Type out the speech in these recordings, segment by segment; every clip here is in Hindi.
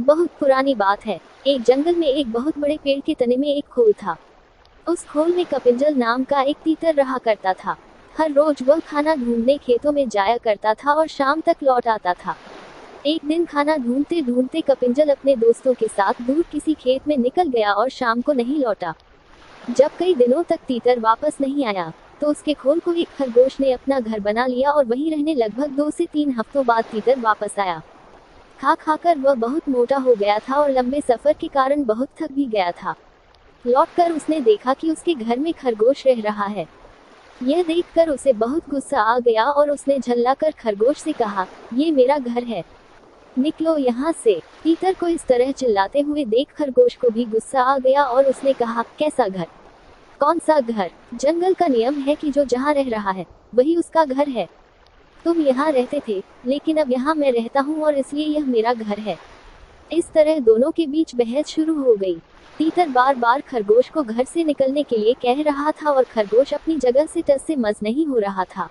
बहुत पुरानी बात है। एक जंगल में एक बहुत बड़े पेड़ के तने में एक खोल था। उस खोल में कपिंजल नाम का एक तीतर रहा करता था। हर रोज वह खाना ढूंढने खेतों में जाया करता था और शाम तक लौट आता था। एक दिन खाना ढूंढते ढूंढते कपिंजल अपने दोस्तों के साथ दूर किसी खेत में निकल गया और शाम को नहीं लौटा। जब कई दिनों तक तीतर वापस नहीं आया, तो उसके खोल को एक खरगोश ने अपना घर बना लिया और वहीं रहने लगभग 2 से 3 हफ्तों बाद तीतर वापस आया। खा खाकर वह बहुत मोटा हो गया था और लंबे सफर के कारण बहुत थक भी गया था। लौटकर उसने देखा कि उसके घर में खरगोश रह रहा है। यह देखकर उसे बहुत गुस्सा आ गया और उसने झल्लाकर खरगोश से कहा, ये मेरा घर है, निकलो यहाँ से। तीतर को इस तरह चिल्लाते हुए देख खरगोश को भी गुस्सा आ गया और उसने कहा, कैसा घर? कौन सा घर? जंगल का नियम है कि जो जहाँ रह रहा है वही उसका घर है। तुम यहाँ रहते थे, लेकिन अब यहाँ मैं रहता हूँ और इसलिए यह मेरा घर है। इस तरह दोनों के बीच बहस शुरू हो गई। तीतर बार बार खरगोश को घर से निकलने के लिए कह रहा था और खरगोश अपनी जगह से टस से मस नहीं हो रहा था।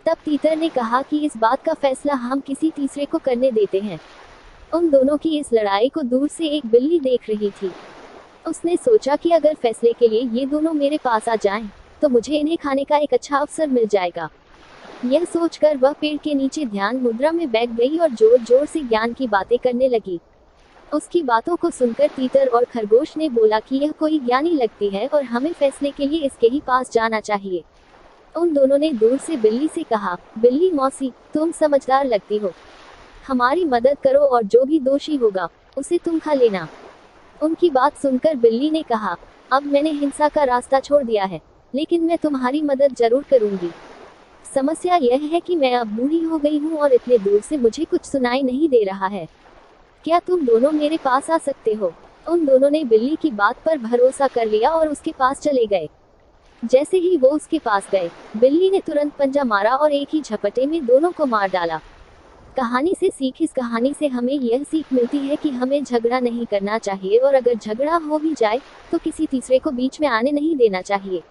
तब तीतर ने कहा कि इस बात का फैसला हम किसी तीसरे को करने देते हैं। उन दोनों की इस लड़ाई को दूर से एक बिल्ली देख रही थी। उसने सोचा कि अगर फैसले के लिए ये दोनों मेरे पास आ जाएं, तो मुझे इन्हें खाने का एक अच्छा अवसर मिल जाएगा। यह सोचकर वह पेड़ के नीचे ध्यान मुद्रा में बैठ गई और जोर जोर से ज्ञान की बातें करने लगी। उसकी बातों को सुनकर तीतर और खरगोश ने बोला कि यह कोई ज्ञानी लगती है और हमें फैसले के लिए इसके ही पास जाना चाहिए। उन दोनों ने दूर से बिल्ली से कहा, बिल्ली मौसी, तुम समझदार लगती हो, हमारी मदद करो और जो भी दोषी होगा उसे तुम खा लेना। उनकी बात सुनकर बिल्ली ने कहा, अब मैंने हिंसा का रास्ता छोड़ दिया है, लेकिन मैं तुम्हारी मदद जरूर करूंगी। समस्या यह है कि मैं अब बूढ़ी हो गई हूँ और इतने दूर से मुझे कुछ सुनाई नहीं दे रहा है। क्या तुम दोनों मेरे पास आ सकते हो? उन दोनों ने बिल्ली की बात पर भरोसा कर लिया और उसके पास चले गए। जैसे ही वो उसके पास गए, बिल्ली ने तुरंत पंजा मारा और एक ही झपटे में दोनों को मार डाला। कहानी से सीख। इस कहानी से हमें यह सीख मिलती है कि हमें झगड़ा नहीं करना चाहिए और अगर झगड़ा हो भी जाए तो किसी तीसरे को बीच में आने नहीं देना चाहिए।